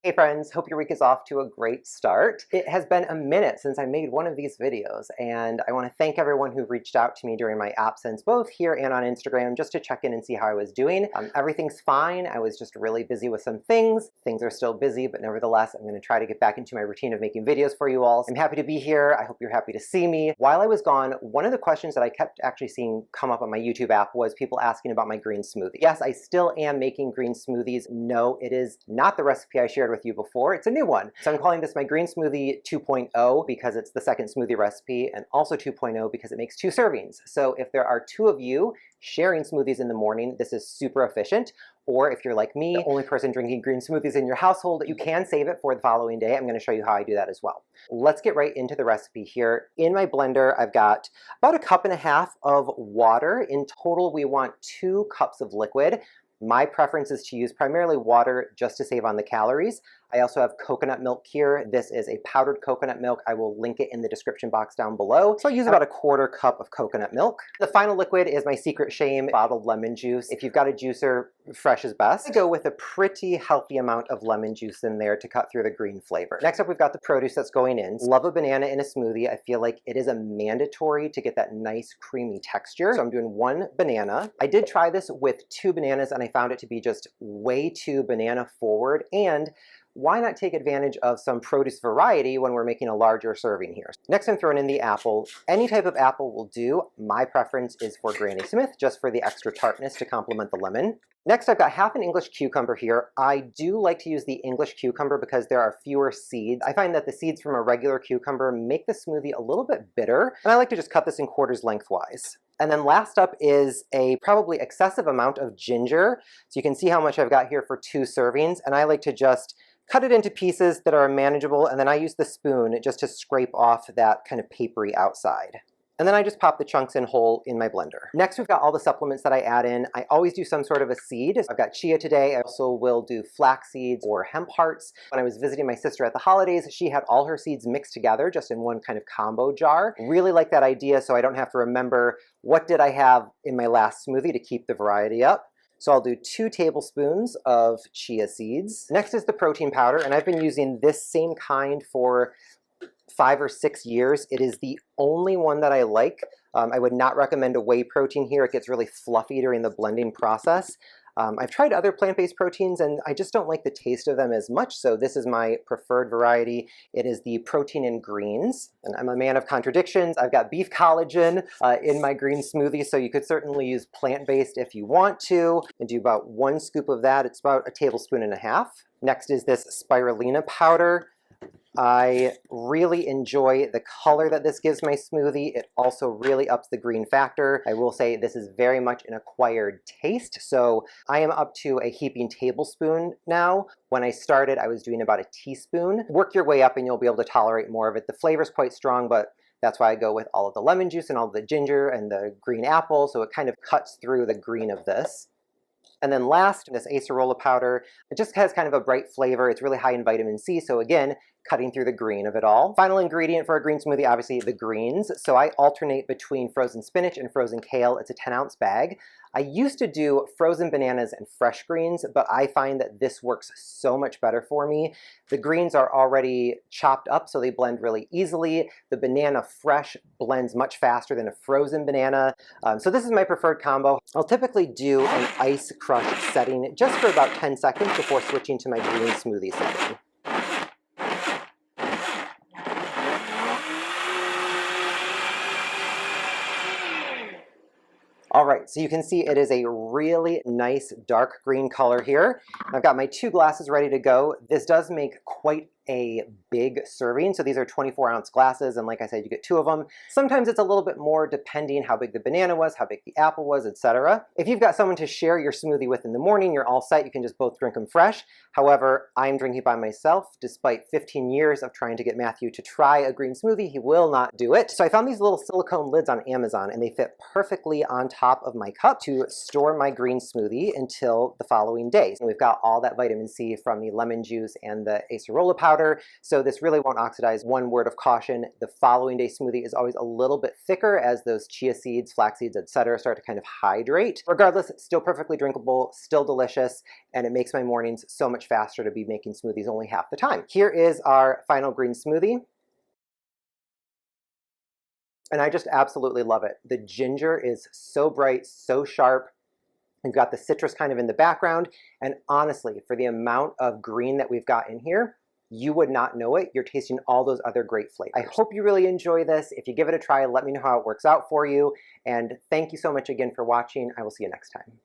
Hey friends, hope your week is off to a great start. It has been a minute since I made one of these videos, and I want to thank everyone who reached out to me during my absence, both here and on Instagram, just to check in and see how I was doing. Everything's fine. I was just really busy with some things. Things are still busy, but nevertheless, I'm going to try to get back into my routine of making videos for you all. I'm happy to be here. I hope you're happy to see me. While I was gone, one of the questions that I kept actually seeing come up on my YouTube app was people asking about my green smoothie. Yes, I still am making green smoothies. No, it is not the recipe I shared with you before. It's a new one. So I'm calling this my green smoothie 2.0 because it's the second smoothie recipe, and also 2.0 because it makes 2 servings. So if there are 2 of you sharing smoothies in the morning, this is super efficient. Or if you're like me, the only person drinking green smoothies in your household, you can save it for the following day. I'm going to show you how I do that as well. Let's get right into the recipe here. In my blender, I've got about 1.5 cups of water. In total, we want 2 cups of liquid. My preference is to use primarily water just to save on the calories. I also have coconut milk here. This is a powdered coconut milk. I will link it in the description box down below. So I'll use about 1/4 cup of coconut milk. The final liquid is my secret shame bottled lemon juice. If you've got a juicer, fresh is best. I go with a pretty healthy amount of lemon juice in there to cut through the green flavor. Next up, we've got the produce that's going in. Love a banana in a smoothie. I feel like it is a mandatory to get that nice creamy texture. So I'm doing 1 banana. I did try this with 2 bananas and I found it to be just way too banana forward, and why not take advantage of some produce variety when we're making a larger serving here? Next, I'm throwing in the apple. Any type of apple will do. My preference is for Granny Smith, just for the extra tartness to complement the lemon. Next, I've got half an English cucumber here. I do like to use the English cucumber because there are fewer seeds. I find that the seeds from a regular cucumber make the smoothie a little bit bitter, and I like to just cut this in quarters lengthwise. And then last up is a probably excessive amount of ginger. So you can see how much I've got here for 2 servings, and I like to just cut it into pieces that are manageable, and then I use the spoon just to scrape off that kind of papery outside. And then I just pop the chunks in whole in my blender. Next, we've got all the supplements that I add in. I always do some sort of a seed. I've got chia today. I also will do flax seeds or hemp hearts. When I was visiting my sister at the holidays, she had all her seeds mixed together just in one kind of combo jar. Really like that idea, so I don't have to remember what did I have in my last smoothie to keep the variety up. So I'll do 2 tablespoons of chia seeds. Next is the protein powder, and I've been using this same kind for 5 or 6 years. It is the only one that I like. I would not recommend a whey protein here. It gets really fluffy during the blending process. I've tried other plant-based proteins and I just don't like the taste of them as much, so this is my preferred variety. It is the protein in greens, and I'm a man of contradictions. I've got beef collagen in my green smoothie, so you could certainly use plant-based if you want to, and do about 1 scoop of that. It's about 1.5 tablespoons. Next is this spirulina powder. I really enjoy the color that this gives my smoothie. It also really ups the green factor. I will say this is very much an acquired taste, so I am up to a heaping tablespoon now. When I started, I was doing about 1 teaspoon. Work your way up and you'll be able to tolerate more of it. The flavor is quite strong, but that's why I go with all of the lemon juice and all of the ginger and the green apple, so it kind of cuts through the green of this. And then last, this acerola powder. It just has kind of a bright flavor. It's really high in vitamin C, so again, cutting through the green of it all. Final ingredient for a green smoothie, obviously the greens. So I alternate between frozen spinach and frozen kale. It's a 10-ounce bag. I used to do frozen bananas and fresh greens, but I find that this works so much better for me. The greens are already chopped up, so they blend really easily. The banana fresh blends much faster than a frozen banana. So this is my preferred combo. I'll typically do an ice crush setting just for about 10 seconds before switching to my green smoothie setting. All right, so you can see it is a really nice dark green color here. I've got my 2 glasses ready to go. This does make quite a big serving. So these are 24-ounce glasses, and like I said, you get 2 of them. Sometimes it's a little bit more depending how big the banana was, how big the apple was, etc. If you've got someone to share your smoothie with in the morning, you're all set. You can just both drink them fresh. However, I'm drinking by myself. Despite 15 years of trying to get Matthew to try a green smoothie, he will not do it. So I found these little silicone lids on Amazon, and they fit perfectly on top of my cup to store my green smoothie until the following day. And we've got all that vitamin C from the lemon juice and the acerola powder. powder, so this really won't oxidize. One word of caution, the following day smoothie is always a little bit thicker as those chia seeds, flax seeds, etc. start to kind of hydrate. Regardless, it's still perfectly drinkable, still delicious, and it makes my mornings so much faster to be making smoothies only half the time. Here is our final green smoothie. And I just absolutely love it. The ginger is so bright, so sharp. We've got the citrus kind of in the background. And honestly, for the amount of green that we've got in here, you would not know it. You're tasting all those other great flavors. I hope you really enjoy this. If you give it a try, let me know how it works out for you. And thank you so much again for watching. I will see you next time.